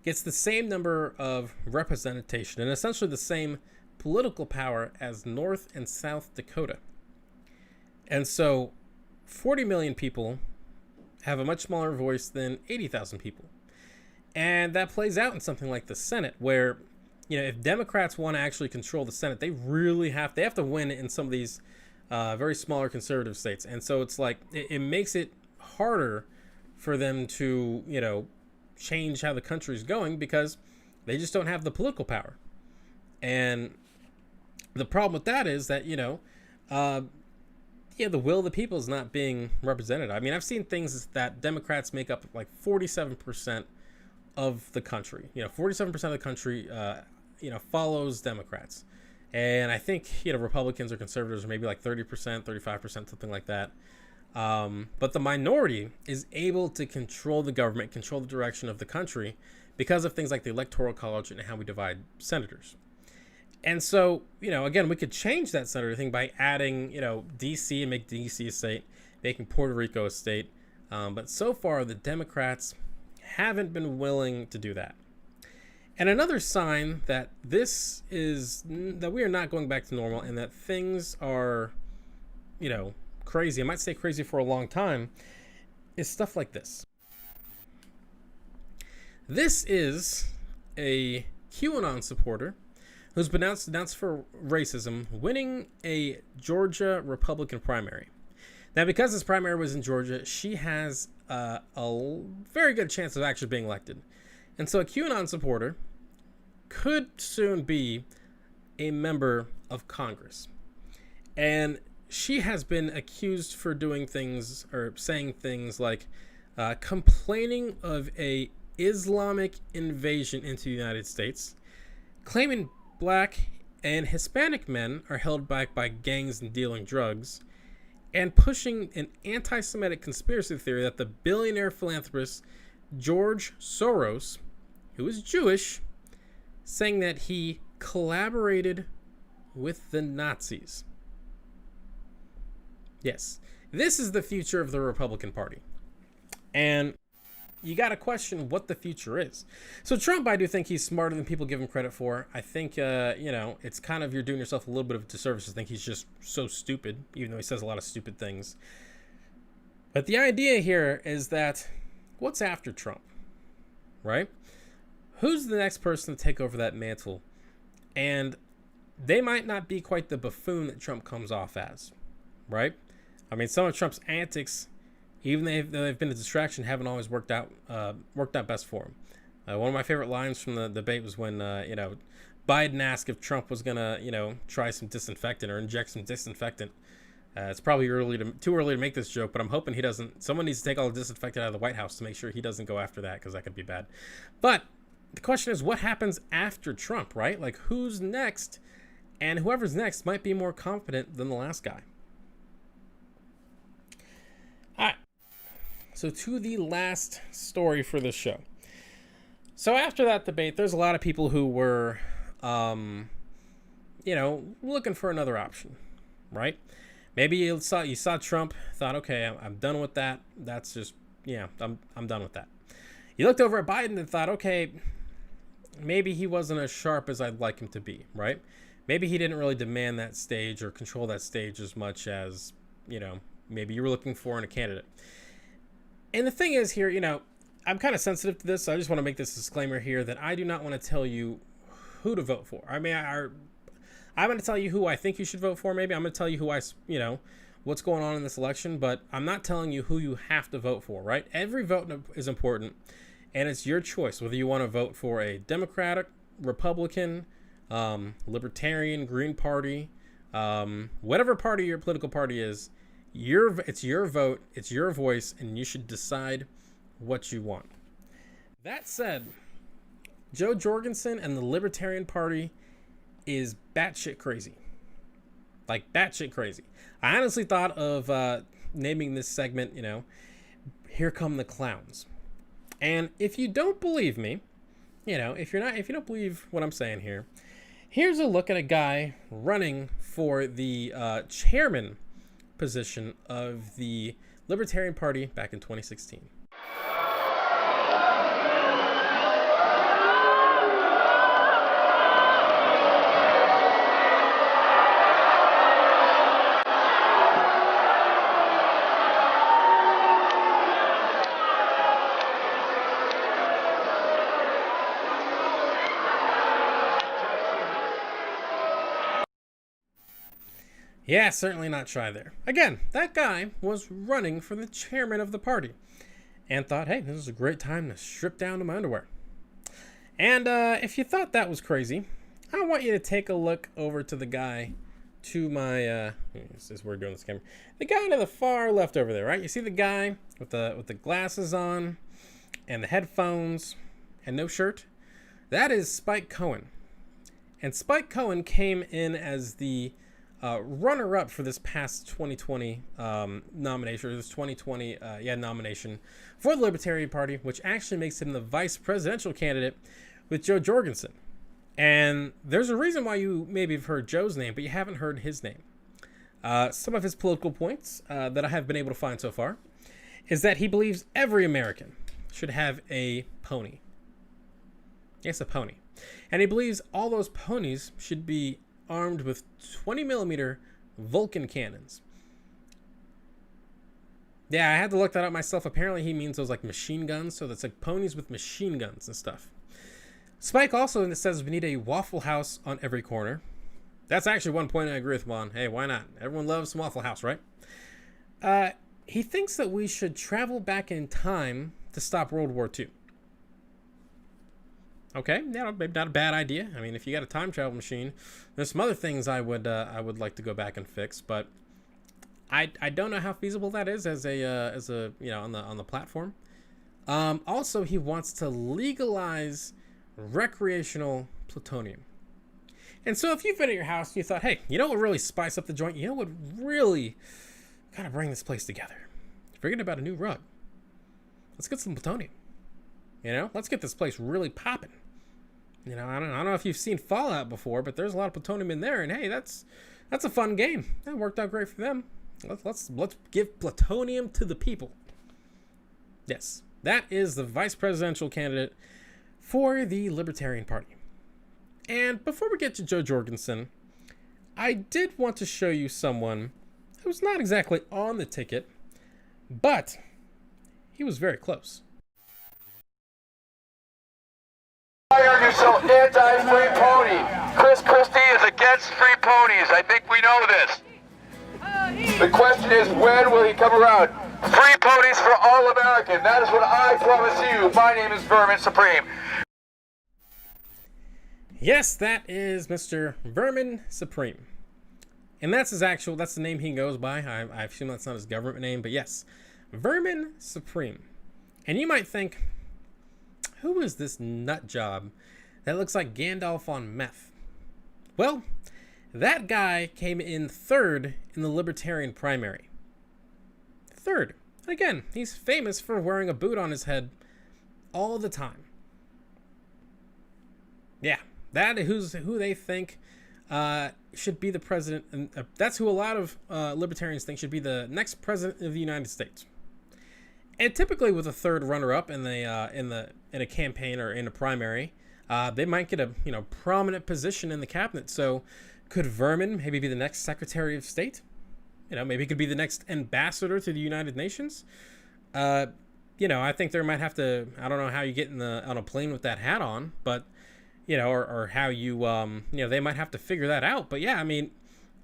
gets the same number of representation and essentially the same political power as North and South Dakota. And so 40 million people have a much smaller voice than 80,000 people. And that plays out in something like the Senate, where, if Democrats want to actually control the Senate, they have to win in some of these very smaller conservative states. And so it's like, it makes it harder for them to, change how the country's going because they just don't have the political power. And the problem with that is that, the will of the people is not being represented. I mean, I've seen things that Democrats make up like 47% of the country. 47% of the country, follows Democrats. And I think, Republicans or conservatives are maybe like 30%, 35%, something like that. But the minority is able to control the government, control the direction of the country because of things like the Electoral College and how we divide senators. And so, again, we could change that senator thing by adding, D.C. and make D.C. a state, making Puerto Rico a state. But so far, the Democrats haven't been willing to do that. And another sign that that we are not going back to normal and that things are, crazy, I might say crazy for a long time, is stuff like this. This is a QAnon supporter who's been denounced for racism, winning a Georgia Republican primary. Now, because this primary was in Georgia, she has a very good chance of actually being elected. And so a QAnon supporter could soon be a member of Congress. And she has been accused for doing things or saying things like complaining of a Islamic invasion into the United States, claiming Black and Hispanic men are held back by gangs and dealing drugs, and pushing an anti-Semitic conspiracy theory that the billionaire philanthropist George Soros, who is Jewish, saying that he collaborated with the Nazis. Yes, this is the future of the Republican Party. And you got to question what the future is. So Trump, I do think he's smarter than people give him credit for. I think, it's kind of, you're doing yourself a little bit of a disservice to think he's just so stupid, even though he says a lot of stupid things. But the idea here is that what's after Trump, right? Who's the next person to take over that mantle? And they might not be quite the buffoon that Trump comes off as, right? I mean, some of Trump's antics, even though they've been a distraction, haven't always worked out best for him. One of my favorite lines from the debate was when Biden asked if Trump was gonna try some disinfectant or inject some disinfectant. It's probably too early to make this joke, but I'm hoping he doesn't. Someone needs to take all the disinfectant out of the White House to make sure he doesn't go after that, because that could be bad. But the question is, what happens after Trump, right? Like, who's next? And whoever's next might be more competent than the last guy. All right. So to the last story for this show. So after that debate, there's a lot of people who were, looking for another option, right? Maybe you saw Trump, thought, okay, I'm done with that. That's just, I'm done with that. You looked over at Biden and thought, okay, maybe he wasn't as sharp as I'd like him to be, right? Maybe he didn't really demand that stage or control that stage as much as, maybe you were looking for in a candidate. And the thing is here, I'm kind of sensitive to this, so I just want to make this disclaimer here that I do not want to tell you who to vote for. I mean, I'm going to tell you who I think you should vote for. Maybe I'm going to tell you what's going on in this election, but I'm not telling you who you have to vote for, right? Every vote is important, and it's your choice whether you want to vote for a Democratic, Republican, Libertarian, Green Party, whatever party your political party is. It's your vote, it's your voice, and you should decide what you want. That said, Joe Jorgensen and the Libertarian Party is batshit crazy. Like, batshit crazy. I honestly thought of naming this segment, Here Come the Clowns. And if you don't believe me, if you don't believe what I'm saying here, here's a look at a guy running for the chairman position of the Libertarian Party back in 2016. Yeah, certainly not shy there. Again, that guy was running for the chairman of the party and thought, hey, this is a great time to strip down to my underwear. And if you thought that was crazy, I want you to take a look over to the guy to my, this we're doing this camera, the guy to the far left over there, right? You see the guy with the glasses on and the headphones and no shirt? That is Spike Cohen. And Spike Cohen came in as the runner-up for this past 2020 nomination, or this 2020 nomination for the Libertarian Party, which actually makes him the vice presidential candidate with Joe Jorgensen. And there's a reason why you maybe have heard Joe's name, but you haven't heard his name. Some of his political points that I have been able to find so far is that he believes every American should have a pony. Yes, a pony. And he believes all those ponies should be armed with 20mm Vulcan cannons. Yeah, I had to look that up myself. Apparently he means those like machine guns, so that's like ponies with machine guns and stuff. Spike also says we need a Waffle House on every corner. That's actually one point I agree with him on. Hey, why not? Everyone loves Waffle House, right? He thinks that we should travel back in time to stop World War II. Okay, yeah, maybe not a bad idea. I mean, if you got a time travel machine, there's some other things I would like to go back and fix, but I don't know how feasible that is as a on the platform. Also, he wants to legalize recreational plutonium. And so if you've been at your house and you thought, hey, you know what would really spice up the joint? You know what would really kind of bring this place together? Forget about a new rug. Let's get some plutonium. You know, let's get this place really popping. You know, I don't know if you've seen Fallout before, but there's a lot of plutonium in there, and hey, that's a fun game. That worked out great for them. Let's give plutonium to the people. Yes, that is the vice presidential candidate for the Libertarian Party. And before we get to Joe Jorgensen, I did want to show you someone who's not exactly on the ticket, but he was very close. Why are you so anti-free pony? Chris Christie is against free ponies. I think we know this. The question is, when will he come around? Free ponies for all American. That is what I promise you. My name is Vermin Supreme. Yes, that is Mr. Vermin Supreme. And that's the name he goes by. I assume that's not his government name, but yes, Vermin Supreme. And you might think, who is this nut job that looks like Gandalf on meth? Well, that guy came in third in the Libertarian primary. Third. Again, he's famous for wearing a boot on his head all the time. Yeah, that is who they think should be the president, and that's who a lot of libertarians think should be the next president of the United States. And typically, with a third runner-up in a campaign or in a primary, they might get a prominent position in the cabinet. So, could Vermin maybe be the next Secretary of State? Maybe he could be the next ambassador to the United Nations. I think there might have to. I don't know how you get on a plane with that hat on, but or how you they might have to figure that out. But yeah, I mean,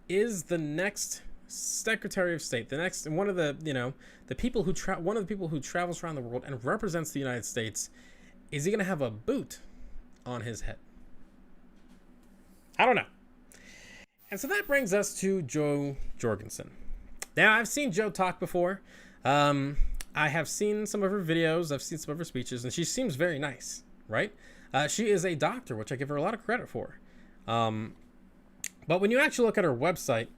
is the next Secretary of State, the next one of the the people who one of the people who travels around the world and represents the United States, is he going to have a boot on his head? I don't know. And so that brings us to Joe Jorgensen. Now, I've seen Joe talk before. I have seen some of her videos. I've seen some of her speeches, and she seems very nice, right? She is a doctor, which I give her a lot of credit for. But when you actually look at her website,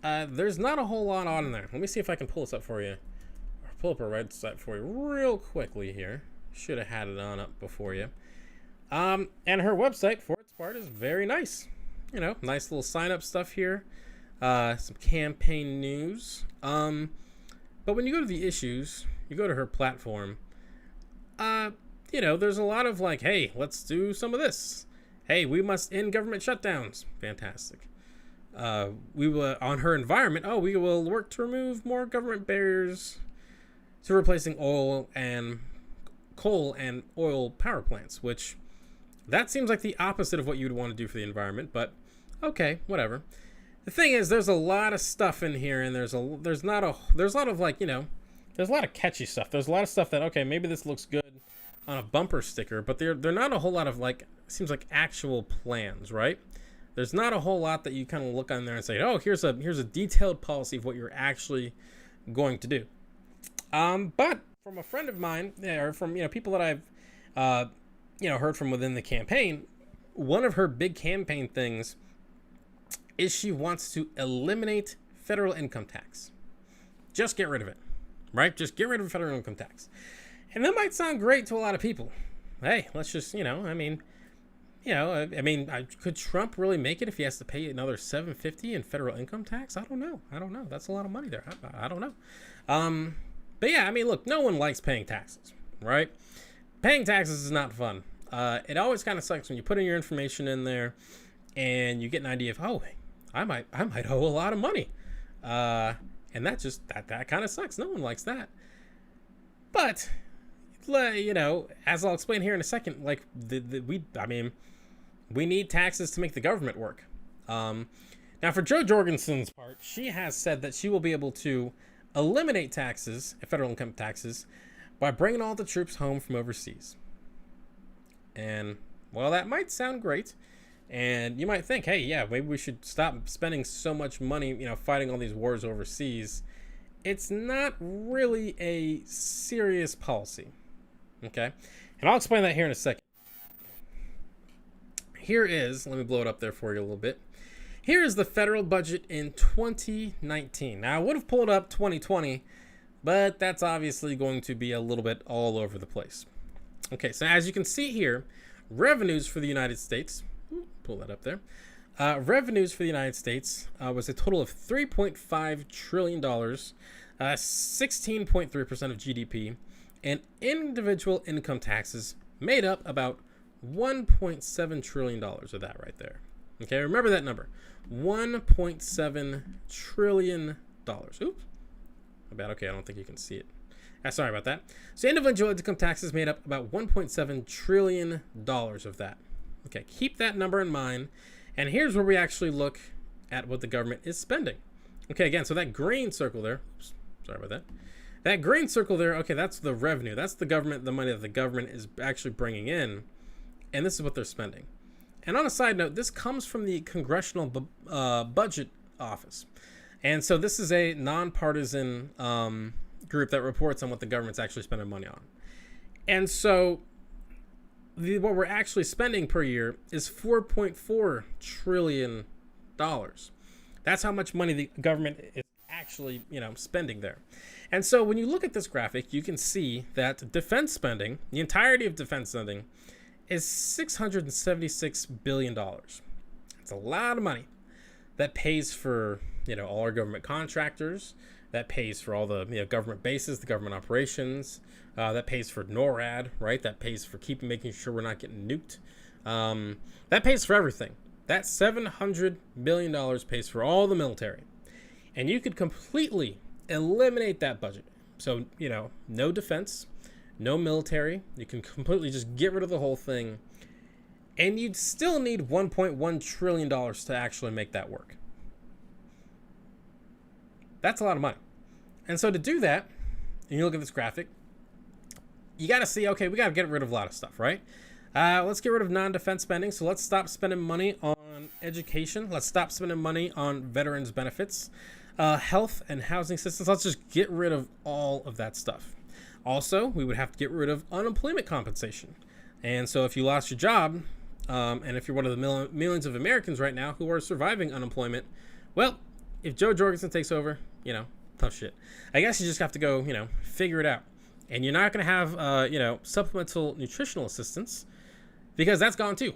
there's not a whole lot on there. Let me see if I can pull this up for you. Or pull up her website for you real quickly here. Should have had it on up before you. And her website, for its part, is very nice. Nice little sign-up stuff here. Some campaign news. But when you go to the issues, you go to her platform, there's a lot of like, hey, let's do some of this. Hey, we must end government shutdowns. Fantastic. We will, on her environment, we will work to remove more government barriers to replacing coal and oil power plants, which that seems like the opposite of what you'd want to do for the environment, but okay, whatever. The thing is, there's a lot of stuff in here, and there's a lot of like, there's a lot of catchy stuff. There's a lot of stuff that, okay, maybe this looks good on a bumper sticker, but they're not a whole lot of like, seems like actual plans, right? There's not a whole lot that you kind of look on there and say, oh, here's a detailed policy of what you're actually going to do. But from a friend of mine, or from people that I've heard from within the campaign, one of her big campaign things is she wants to eliminate federal income tax. Just get rid of it, right? Just get rid of federal income tax. And that might sound great to a lot of people. Hey, let's just, could Trump really make it if he has to pay another $750 in federal income tax? I don't know. That's a lot of money there. I don't know. But yeah, look, no one likes paying taxes, right? Paying taxes is not fun. It always kind of sucks when you put in your information in there and you get an idea of, oh, I might owe a lot of money. And that kind of sucks. No one likes that. But, as I'll explain here in a second, like we need taxes to make the government work. Now, for Jo Jorgensen's part, she has said that she will be able to eliminate taxes, federal income taxes, by bringing all the troops home from overseas. And, well, that might sound great. And you might think, hey, yeah, maybe we should stop spending so much money, fighting all these wars overseas. It's not really a serious policy. Okay? And I'll explain that here in a second. Here is, let me blow it up there for you a little bit. Here is the federal budget in 2019. Now, I would have pulled up 2020, but that's obviously going to be a little bit all over the place. Okay, so as you can see here, revenues for the United States, pull that up there. Revenues for the United States was a total of $3.5 trillion, 16.3% of GDP, and individual income taxes made up about $1.7 trillion of that right there. Okay, remember that number, $1.7 trillion. Oops, my bad. Okay, I don't think you can see it. Sorry about that. So individual income taxes made up about $1.7 trillion of that. Okay, keep that number in mind. And here's where we actually look at what the government is spending. Okay, again, so that green circle there, oops, sorry about that. That green circle there, okay, that's the revenue. That's the government, the money that the government is actually bringing in. And this is what they're spending. And on a side note, this comes from the Congressional Budget Office. And so this is a nonpartisan group that reports on what the government's actually spending money on. And so what we're actually spending per year is $4.4 trillion. That's how much money the government is actually, spending there. And so when you look at this graphic, you can see that defense spending, the entirety of defense spending, is $676 billion. It's a lot of money that pays for, all our government contractors, that pays for all the government bases, the government operations, that pays for NORAD, right? That pays for making sure we're not getting nuked. That pays for everything. That $700 billion pays for all the military. And you could completely eliminate that budget. So, no defense, no military. You can completely just get rid of the whole thing. And you'd still need $1.1 trillion to actually make that work. That's a lot of money. And so to do that, and you look at this graphic, you got to see, okay, we got to get rid of a lot of stuff, right? Let's get rid of non-defense spending. So let's stop spending money on education. Let's stop spending money on veterans benefits, health and housing systems. Let's just get rid of all of that stuff. Also, we would have to get rid of unemployment compensation. And so if you lost your job, and if you're one of the millions of Americans right now who are surviving unemployment, well, if Jo Jorgensen takes over, tough shit. I guess you just have to go, figure it out. And you're not going to have, supplemental nutritional assistance because that's gone too.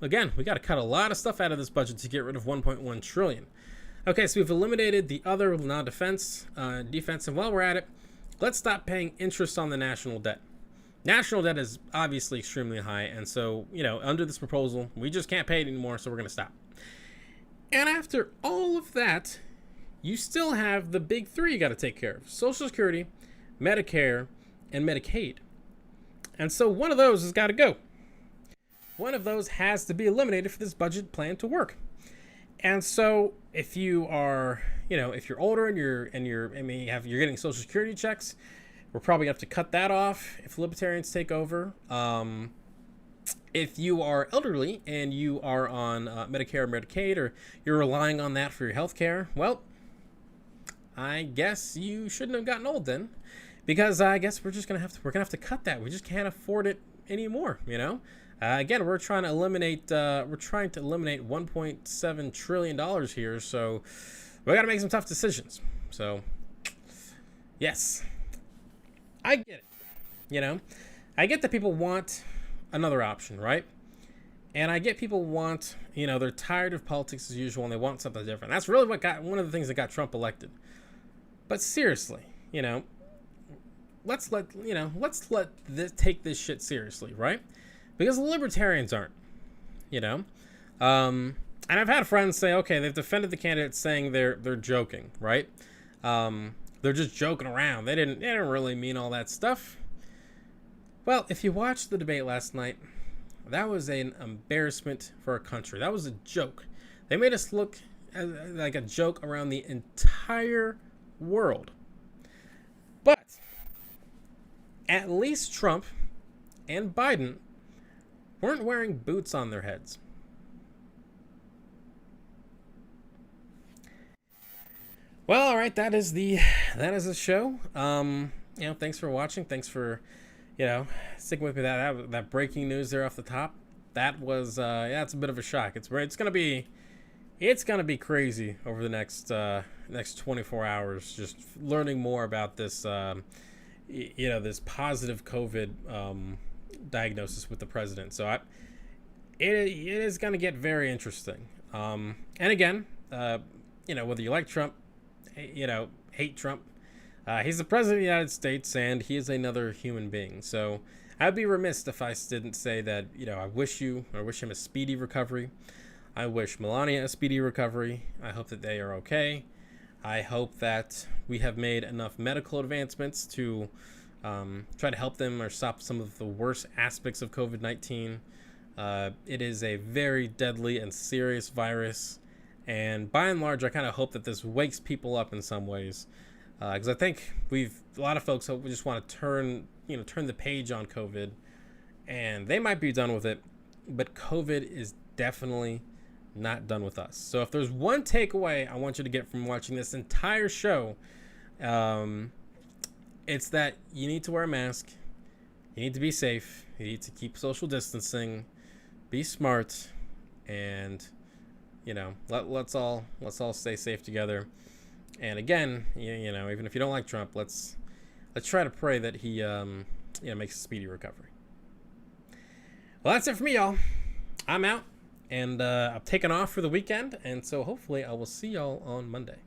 Again, we got to cut a lot of stuff out of this budget to get rid of 1.1 trillion. Okay, so we've eliminated the other non-defense, defense, and while we're at it, let's stop paying interest on the national debt. National debt is obviously extremely high, and so, under this proposal, we just can't pay it anymore, so we're going to stop. And after all of that, you still have the big three you got to take care of: Social Security, Medicare, and Medicaid. And so one of those has got to go. One of those has to be eliminated for this budget plan to work. And so if you are, if you're older and you're getting Social Security checks, we're probably going to have to cut that off if libertarians take over. if you are elderly and you are on Medicare or Medicaid, or you're relying on that for your health care, well, I guess you shouldn't have gotten old then, because I guess we're gonna have to cut that. We just can't afford it anymore. Again, we're trying to eliminate 1.7 trillion dollars here, so we got to make some tough decisions. So, yes, I get it. I get that people want another option, right? And I get people want, they're tired of politics as usual and they want something different. That's really one of the things that got Trump elected. But seriously, let's let this take this shit seriously, right? Because the libertarians aren't, and I've had friends say, okay, they've defended the candidates saying they're joking, right? They're just joking around. They didn't really mean all that stuff. Well, if you watched the debate last night, that was an embarrassment for our country. That was a joke. They made us look like a joke around the entire world. But at least Trump and Biden weren't wearing boots on their heads. Well, all right, that is the show. Thanks for watching. Thanks for sticking with me. That breaking news there off the top. That was it's a bit of a shock. It's gonna be crazy over the next 24 hours. Just learning more about this this positive COVID diagnosis with the president. So it is gonna get very interesting. And again, whether you like Trump, hate Trump, he's the president of the United States and he is another human being. So I'd be remiss if I didn't say that, I wish him a speedy recovery. I wish Melania a speedy recovery. I hope that they are okay. I hope that we have made enough medical advancements to try to help them or stop some of the worst aspects of COVID-19. It is a very deadly and serious virus. And by and large, I kind of hope that this wakes people up in some ways. Because I think a lot of folks just want to turn the page on COVID, and they might be done with it, but COVID is definitely not done with us. So if there's one takeaway I want you to get from watching this entire show, it's that you need to wear a mask, you need to be safe, you need to keep social distancing, be smart, and let's all stay safe together. And again, even if you don't like Trump, let's try to pray that he makes a speedy recovery. Well, that's it for me, y'all. I'm out, and I'm taking off for the weekend, and so hopefully I will see y'all on Monday.